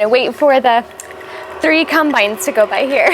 I wait for the 3 combines to go by here.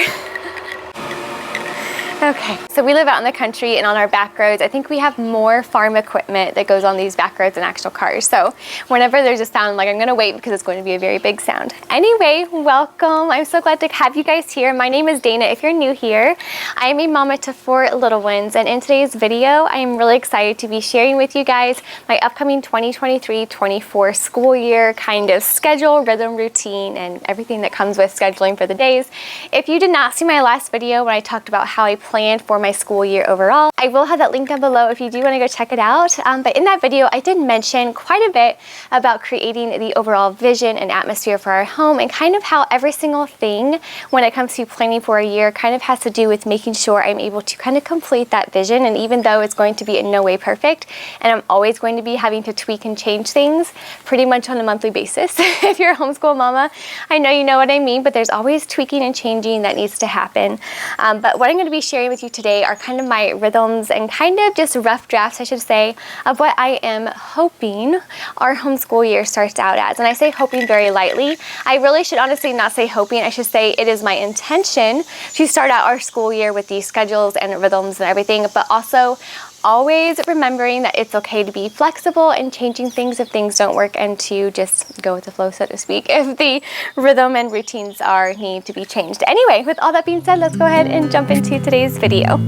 Okay, so we live out in the country, and on our back roads, I think we have more farm equipment that goes on these back roads than actual cars. So whenever there's a sound, like, I'm gonna wait because it's going to be a very big sound. Anyway, welcome. I'm so glad to have you guys here. My name is Dana. If you're new here, I am a mama to 4 little ones, and in today's video, I am really excited to be sharing with you guys my upcoming 2023-24 school year kind of schedule, rhythm, routine, and everything that comes with scheduling for the days. If you did not see my last video when I talked about how I planned for my school year overall, I will have that link down below if you do want to go check it out. But in that video, I did mention quite a bit about creating the overall vision and atmosphere for our home, and kind of how every single thing when it comes to planning for a year kind of has to do with making sure I'm able to kind of complete that vision. And even though it's going to be in no way perfect, and I'm always going to be having to tweak and change things pretty much on a monthly basis. If you're a homeschool mama, I know you know what I mean, but there's always tweaking and changing that needs to happen. But what I'm going to be sharing with you today are kind of my rhythms and kind of just rough drafts, I should say, of what I am hoping our homeschool year starts out as. And I say hoping very lightly. I really should honestly not say hoping. I should say it is my intention to start out our school year with these schedules and rhythms and everything, but also always remembering that it's okay to be flexible and changing things if things don't work, and to just go with the flow, so to speak, if the rhythm and routines need to be changed. Anyway, with all that being said, let's go ahead and jump into today's video.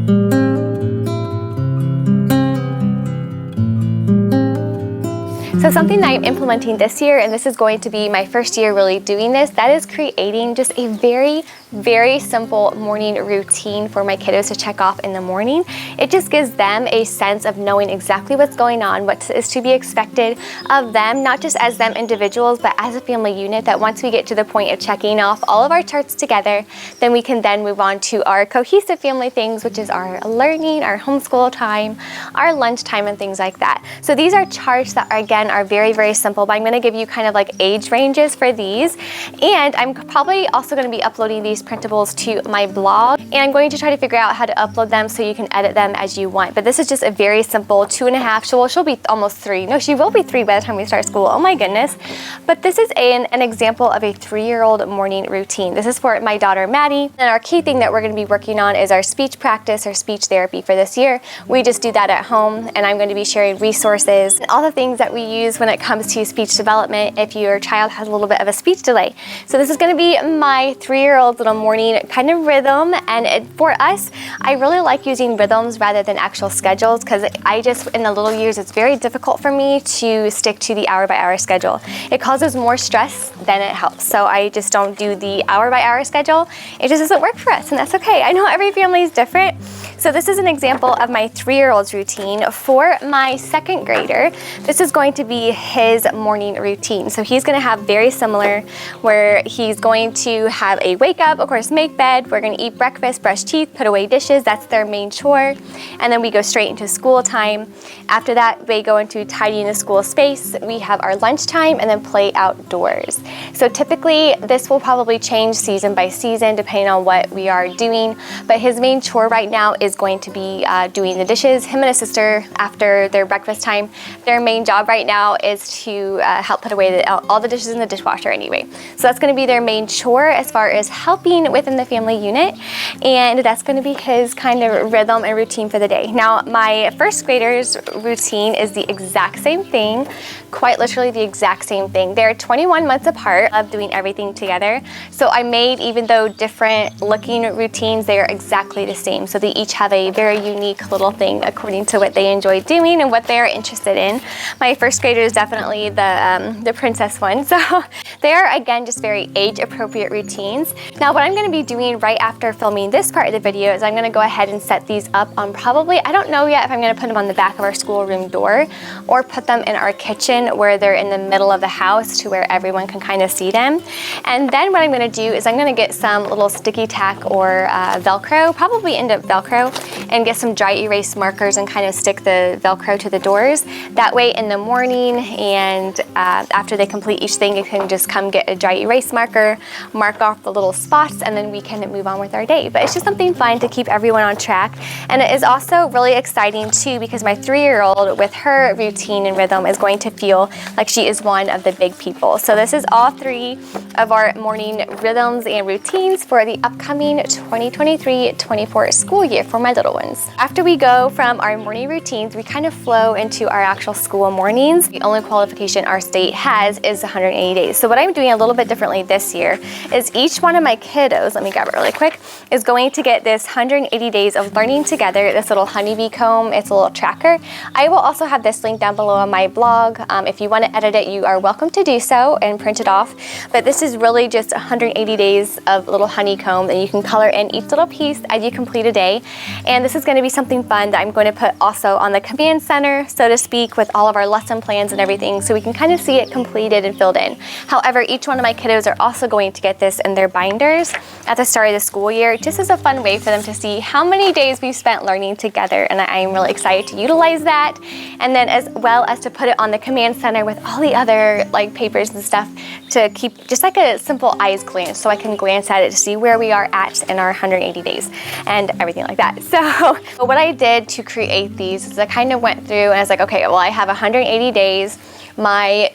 So something that I'm implementing this year, and this is going to be my first year really doing this, that is creating just a very simple morning routine for my kiddos to check off in the morning. It just gives them a sense of knowing exactly what's going on, what is to be expected of them, not just as them individuals, but as a family unit, that once we get to the point of checking off all of our charts together, then we can then move on to our cohesive family things, which is our learning, our homeschool time, our lunch time, and things like that. So these are charts that are very simple, but I'm going to give you kind of like age ranges for these, and I'm probably also going to be uploading these printables to my blog, and I'm going to try to figure out how to upload them so you can edit them as you want. But this is just a very simple 2.5, she'll be almost 3. No, she will be 3 by the time we start school. Oh my goodness. But this is an example of a 3-year-old morning routine. This is for my daughter Maddie, and our key thing that we're going to be working on is our speech practice or speech therapy for this year. We just do that at home, and I'm going to be sharing resources and all the things that we use when it comes to speech development if your child has a little bit of a speech delay. So this is going to be my 3-year-old little morning kind of rhythm, and for us, I really like using rhythms rather than actual schedules, because I just, in the little years, it's very difficult for me to stick to the hour-by-hour schedule. It causes more stress than it helps, so I just don't do the hour-by-hour schedule. It just doesn't work for us, and that's okay. I know every family is different. So this is an example of my 3-year-old's routine. For my 2nd grader, this is going to be his morning routine. So he's going to have very similar, where he's going to have a wake up, of course, make bed, we're going to eat breakfast, brush teeth, put away dishes. That's their main chore. And then we go straight into school time. After that, they go into tidying the school space. We have our lunch time, and then play outdoors. So typically this will probably change season by season depending on what we are doing. But his main chore right now is going to be doing the dishes. Him and his sister, after their breakfast time, their main job right now is to help put away all the dishes in the dishwasher anyway. So that's going to be their main chore as far as helping within the family unit, and that's going to be his kind of rhythm and routine for the day. Now, my 1st grader's routine is the exact same thing, quite literally the exact same thing. They're 21 months apart of doing everything together. So I made, even though different looking routines, they are exactly the same. So they each have a very unique little thing according to what they enjoy doing and what they're interested in. My 1st grader is definitely the princess one. So they are, again, just very age appropriate routines. Now, what I'm going to be doing right after filming this part of the video is I'm going to go ahead and set these up on probably, I don't know yet if I'm going to put them on the back of our schoolroom door or put them in our kitchen where they're in the middle of the house to where everyone can kind of see them. And then what I'm going to do is I'm going to get some little sticky tack or Velcro, probably end up Velcro, and get some dry erase markers and kind of stick the Velcro to the doors. That way in the morning and after they complete each thing, you can just come get a dry erase marker, mark off the little spots, and then we can move on with our day. But it's just something fun to keep everyone on track. And it is also really exciting too, because my 3-year-old with her routine and rhythm is going to feel like she is one of the big people. So this is all 3 of our morning rhythms and routines for the upcoming 2023-24 school year for my little ones. After we go from our morning routines, we kind of flow into our actual school mornings. The only qualification our state has is 180 days. So what I'm doing a little bit differently this year is each one of my kiddos, let me grab it really quick, is going to get this 180 days of learning together, this little honeybee comb. It's a little tracker. I will also have this link down below on my blog. If you want to edit it, you are welcome to do so and print it off. But this is really just 180 days of little honeycomb, and you can color in each little piece as you complete a day. And this is going to be something fun that I'm going to put also on the command center, so to speak, with all of our lesson plans and everything, so we can kind of see it completed and filled in. However, each one of my kiddos are also going to get this in their binders at the start of the school year, just as a fun way for them to see how many days we've spent learning together, and I am really excited to utilize that. And then as well as to put it on the command center with all the other like papers and stuff to keep just like a simple eyes glance, so I can glance at it to see where we are at in our 180 days and everything like that. So what I did to create these is I kind of went through and I was like, okay, well, I have 180 days. My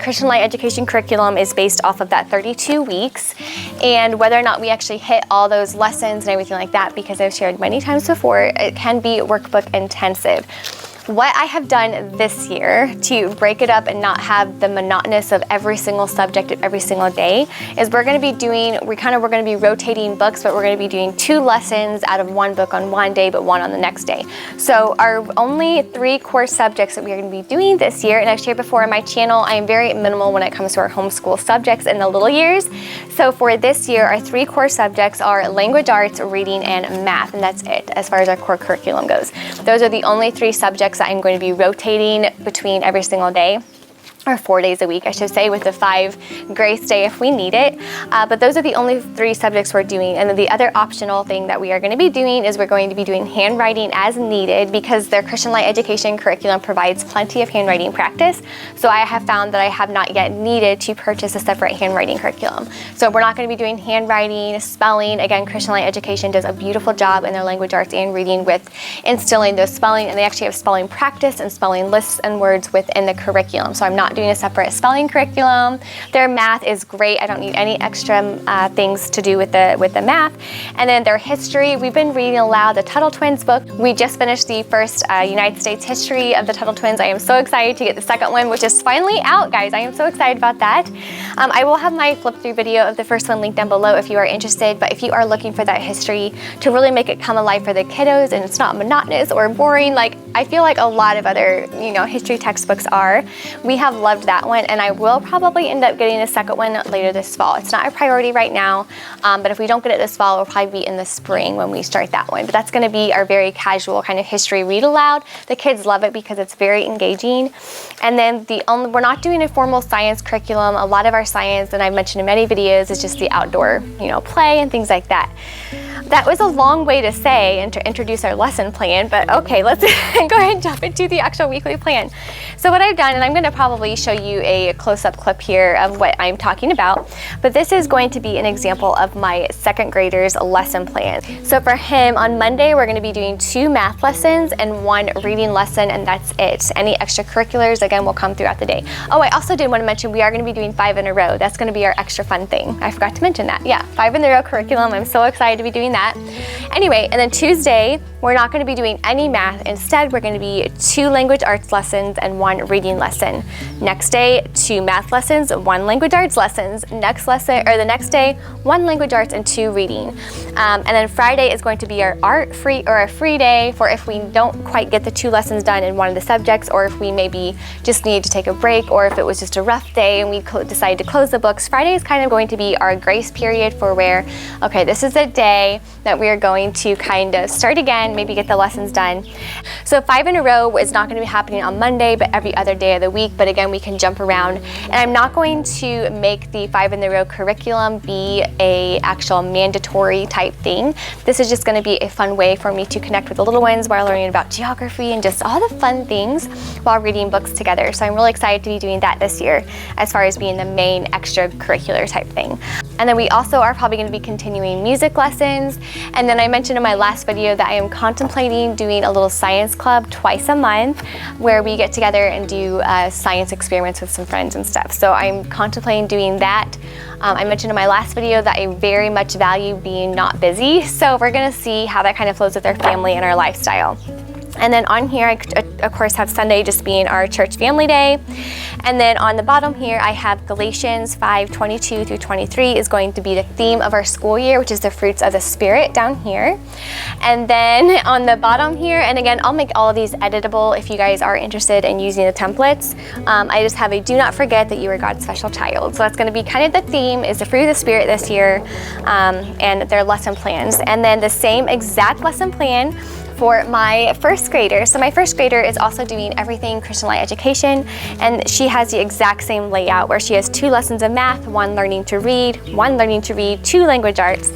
Christian Light Education curriculum is based off of that 32 weeks, and whether or not we actually hit all those lessons and everything like that, because I've shared many times before, it can be workbook intensive. What I have done this year to break it up and not have the monotonous of every single subject of every single day is we're going to be doing, we're going to be rotating books, but we're going to be doing 2 lessons out of 1 book on one day, but 1 on the next day. So our only 3 core subjects that we're going to be doing this year, and I've shared before on my channel, I am very minimal when it comes to our homeschool subjects in the little years. So for this year, our 3 core subjects are language arts, reading, and math, and that's it as far as our core curriculum goes. Those are the only 3 subjects that I'm going to be rotating between every single day, or 4 days a week, I should say, with the 5 grace day if we need it. But those are the only 3 subjects we're doing. And then the other optional thing that we are going to be doing is we're going to be doing handwriting as needed, because their Christian Light Education curriculum provides plenty of handwriting practice. So I have found that I have not yet needed to purchase a separate handwriting curriculum. So we're not going to be doing handwriting, spelling. Again, Christian Light Education does a beautiful job in their language arts and reading with instilling those spelling, and they actually have spelling practice and spelling lists and words within the curriculum. So I'm not doing a separate spelling curriculum. Their math is great. I don't need any extra things to do with the math. And then their history, we've been reading aloud the TUTTLE twins book. We just finished the first United States history of the TUTTLE twins. I am so excited to get the second one, which is finally out, guys. I am so excited about that. I will have my flip through video of the first one linked down below if you are interested, but if you are looking for that history to really make it come alive for the kiddos and it's not monotonous or boring, like I feel like a lot of other, history textbooks are, we have loved that one, and I will probably end up getting a second one later this fall. It's not a priority right now, but if we don't get it this fall, it'll probably be in the spring when we start that one. But that's going to be our very casual kind of history read aloud. The kids love it because it's very engaging. And then we're not doing a formal science curriculum. A lot of our science, and I've mentioned in many videos, is just the outdoor, play and things like that. That was a long way to say and to introduce our lesson plan, but okay, let's go ahead and jump into the actual weekly plan. So what I've done, and I'm going to probably show you a close-up clip here of what I'm talking about, but this is going to be an example of my 2nd grader's lesson plan. So for him, on Monday, we're going to be doing 2 math lessons and 1 reading lesson, and that's it. Any extracurriculars, again, will come throughout the day. Oh, I also did want to mention we are going to be doing 5 in a row. That's going to be our extra fun thing. I forgot to mention that. Yeah, 5 in a row curriculum. I'm so excited to be doing that. Anyway, and then Tuesday, we're not going to be doing any math. Instead, we're going to be 2 language arts lessons and 1 reading lesson. Next day, 2 math lessons, 1 language arts lessons. Next lesson, or the next day, 1 language arts and 2 reading. And then Friday is going to be our a free day for if we don't quite get the 2 lessons done in one of the subjects, or if we maybe just need to take a break, or if it was just a rough day and we decide to close the books. Friday is kind of going to be our grace period for where, okay, this is a day Monday that we are going to kind of start again, maybe get the lessons done. So 5 in a row is not going to be happening on Monday, but every other day of the week. But again, we can jump around. And I'm not going to make the 5 in a row curriculum be a actual mandatory type thing. This is just going to be a fun way for me to connect with the little ones while learning about geography and just all the fun things while reading books together. So I'm really excited to be doing that this year as far as being the main extracurricular type thing. And then we also are probably going to be continuing music lessons. And then I mentioned in my last video that I am contemplating doing a little science club twice a month where we get together and do science experiments with some friends and stuff. So I'm contemplating doing that. I mentioned in my last video that I very much value being not busy. So we're going to see how that kind of flows with our family and our lifestyle. And then on here, I of course have Sunday just being our church family day. And then on the bottom here, I have Galatians 5:22 through 23 is going to be the theme of our school year, which is the fruits of the Spirit down here. And then on the bottom here, and again, I'll make all of these editable if you guys are interested in using the templates. I just have a do not forget that you are God's special child. So that's going to be kind of the theme is the fruit of the Spirit this year and their lesson plans. And then the same exact lesson plan for my first grader. So my first grader is also doing everything Christian Light Education, and she has the exact same layout where she has 2 lessons of math, 1 learning to read, 2 language arts.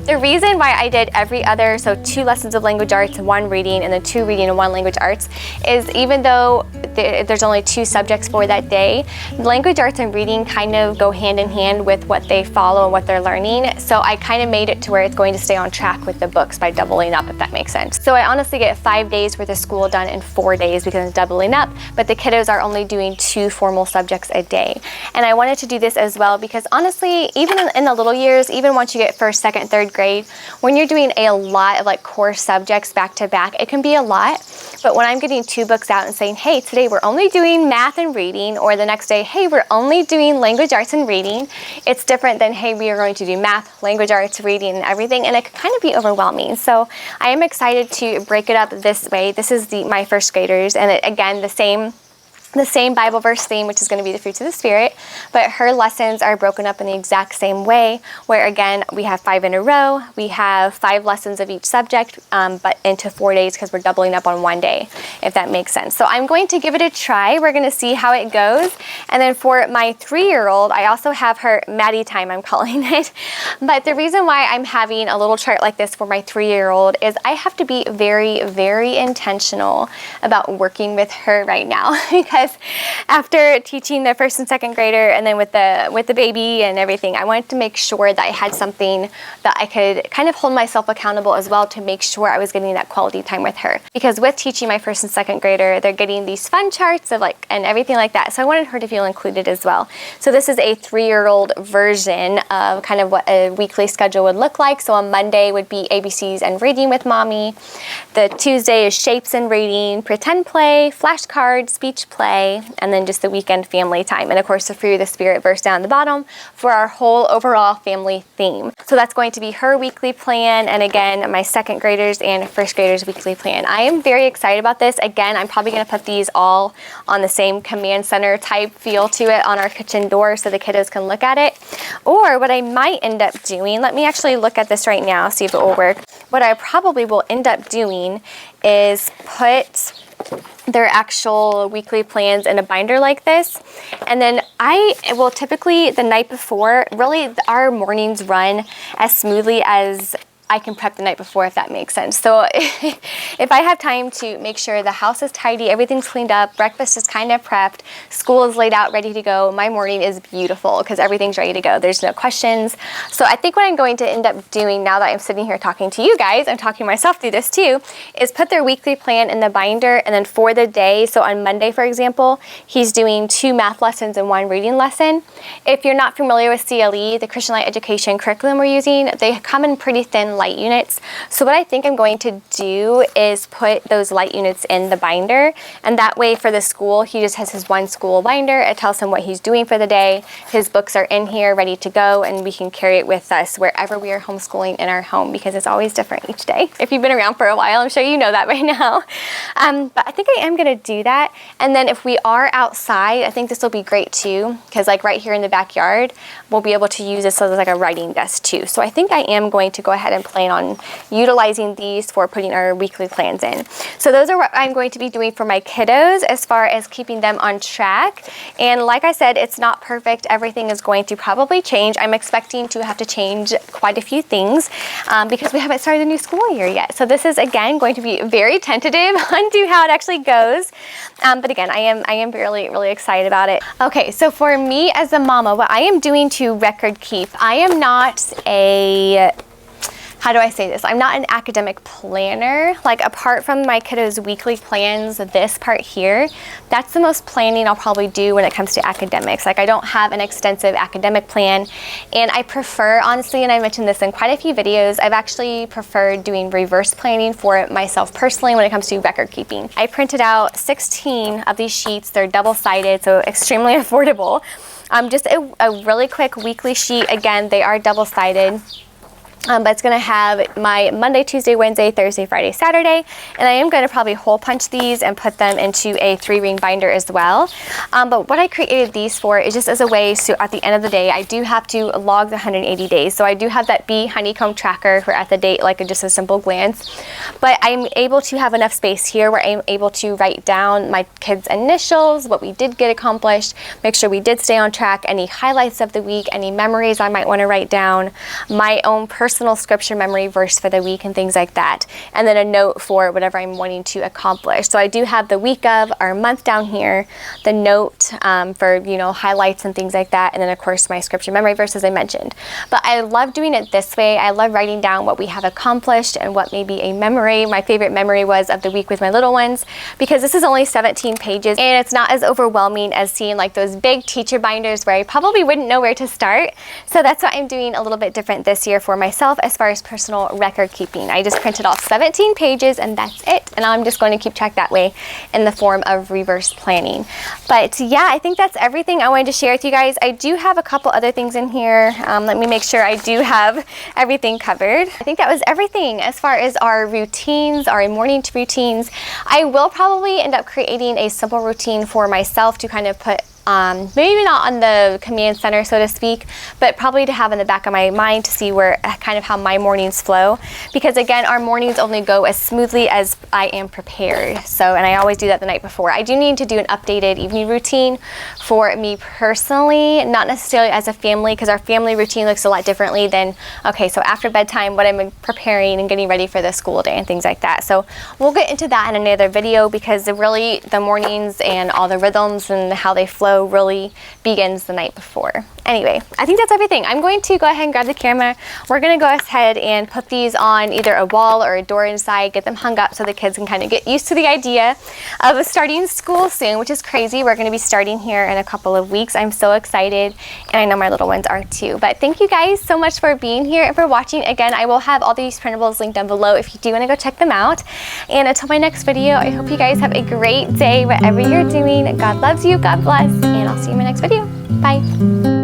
The reason why I did every other, so 2 lessons of language arts, 1 reading, and then 2 reading and 1 language arts, is even though there's only 2 subjects for that day, language arts and reading kind of go hand in hand with what they follow and what they're learning. So I kind of made it to where it's going to stay on track with the books by doubling up, if that makes sense. So I honestly get 5 days worth of school done in 4 days because it's doubling up, but the kiddos are only doing 2 formal subjects a day. And I wanted to do this as well because honestly, even in the little years, even once you get 1st, 2nd, 3rd grade, when you're doing a lot of like core subjects back to back, it can be a lot. But when I'm getting 2 books out and saying, hey, today we're only doing math and reading, or the next day, hey, we're only doing language arts and reading, it's different than, hey, we are going to do math, language arts, reading, and everything, and it can kind of be overwhelming. So I am excited to break it up this way. This is my first graders, and again, the same Bible verse theme, which is going to be the fruits of the Spirit, but her lessons are broken up in the exact same way, where again, we have 5 in a row, we have 5 lessons of each subject, but into 4 days because we're doubling up on 1 day, if that makes sense. So I'm going to give it a try. We're going to see how it goes. And then for my 3-year-old, I also have her Maddie time, I'm calling it. But the reason why I'm having a little chart like this for my 3-year-old is I have to be very, very intentional about working with her right now because after teaching the 1st and 2nd grader and then with the baby and everything, I wanted to make sure that I had something that I could kind of hold myself accountable as well to make sure I was getting that quality time with her. Because with teaching my 1st and 2nd grader, they're getting these fun charts of and everything like that. So I wanted her to feel included as well. So this is a 3-year-old version of kind of what a weekly schedule would look like. So on Monday would be ABCs and reading with mommy. The Tuesday is shapes and reading, pretend play, flashcards, speech play, and then just the weekend family time. And of course, the fruit of the Spirit verse down the bottom for our whole overall family theme. So that's going to be her weekly plan. And again, my 2nd graders and 1st graders weekly plan. I am very excited about this. Again, I'm probably going to put these all on the same command center type feel to it on our kitchen door so the kiddos can look at it. Or what I might end up doing, let me actually look at this right now, see if it will work. What I probably will end up doing is put their actual weekly plans in a binder like this. And then I will typically the night before, really our mornings run as smoothly as I can prep the night before, if that makes sense. So if I have time to make sure the house is tidy, everything's cleaned up, breakfast is kind of prepped, school is laid out, ready to go, my morning is beautiful because everything's ready to go. There's no questions. So I think what I'm going to end up doing now that I'm sitting here talking to you guys, I'm talking myself through this too, is put their weekly plan in the binder, and then for the day, so on Monday, for example, he's doing 2 math lessons and 1 reading lesson. If you're not familiar with CLE, the Christian Light Education curriculum we're using, they come in pretty thin light units. So what I think I'm going to do is put those light units in the binder, and that way for the school, he just has his 1 school binder. It tells him what he's doing for the day. His books are in here ready to go, and we can carry it with us wherever we are homeschooling in our home because it's always different each day. If you've been around for a while, I'm sure you know that by now. But I think I am going to do that. And then if we are outside, I think this will be great too, because right here in the backyard, we'll be able to use this as like a writing desk too. So I think I am going to go ahead and plan on utilizing these for putting our weekly plans in. So those are what I'm going to be doing for my kiddos as far as keeping them on track. And like I said, it's not perfect. Everything is going to probably change. I'm expecting to have to change quite a few things because we haven't started the new school year yet. So this is, again, going to be very tentative onto how it actually goes. But again, I am really excited about it. Okay, so for me as a mama, what I am doing to record keep, I am not a, how do I say this? I'm not an academic planner. Like, apart from my kiddos' weekly plans, this part here, that's the most planning I'll probably do when it comes to academics. Like, I don't have an extensive academic plan, and I prefer, honestly, and I mentioned this in quite a few videos, I've actually preferred doing reverse planning for myself personally when it comes to record keeping. I printed out 16 of these sheets. They're double-sided, so extremely affordable. Just a really quick weekly sheet. Again, they are double-sided. But it's going to have my Monday, Tuesday, Wednesday, Thursday, Friday, Saturday, and I am going to probably hole punch these and put them into a 3-ring binder as well. But what I created these for is just as a way, so at the end of the day, I do have to log the 180 days. So I do have that bee honeycomb tracker for at the date, like just a simple glance. But I'm able to have enough space here where I'm able to write down my kids' initials, what we did get accomplished, make sure we did stay on track, any highlights of the week, any memories I might want to write down, my own personal scripture memory verse for the week and things like that, and then a note for whatever I'm wanting to accomplish. So I do have the week of, our month down here, the note for, you know, highlights and things like that, and then of course my scripture memory verse, as I mentioned. But I love doing it this way. I love writing down what we have accomplished and what may be a memory. My favorite memory was of the week with my little ones, because this is only 17 pages and it's not as overwhelming as seeing like those big teacher binders where I probably wouldn't know where to start. So that's what I'm doing a little bit different this year for myself as far as personal record keeping. I just printed off 17 pages and that's it. And I'm just going to keep track that way in the form of reverse planning. But yeah, I think that's everything I wanted to share with you guys. I do have a couple other things in here. Let me make sure I do have everything covered. I think that was everything as far as our routines, our morning routines. I will probably end up creating a simple routine for myself to kind of put maybe not on the command center, so to speak, but probably to have in the back of my mind to see where kind of how my mornings flow, because again, our mornings only go as smoothly as I am prepared. So, and I always do that the night before. I do need to do an updated evening routine for me personally, not necessarily as a family, because our family routine looks a lot differently than, okay, so after bedtime, what I'm preparing and getting ready for the school day and things like that. So we'll get into that in another video, because really the mornings and all the rhythms and how they flow really begins the night before. Anyway, I think that's everything. I'm going to go ahead and grab the camera. We're going to go ahead and put these on either a wall or a door inside, get them hung up so the kids can kind of get used to the idea of starting school soon, which is crazy. We're going to be starting here in a couple of weeks. I'm so excited, and I know my little ones are too. But thank you guys so much for being here and for watching. Again, I will have all these printables linked down below if you do want to go check them out. And until my next video, I hope you guys have a great day, whatever you're doing. God loves you, God bless, and I'll see you in my next video. Bye.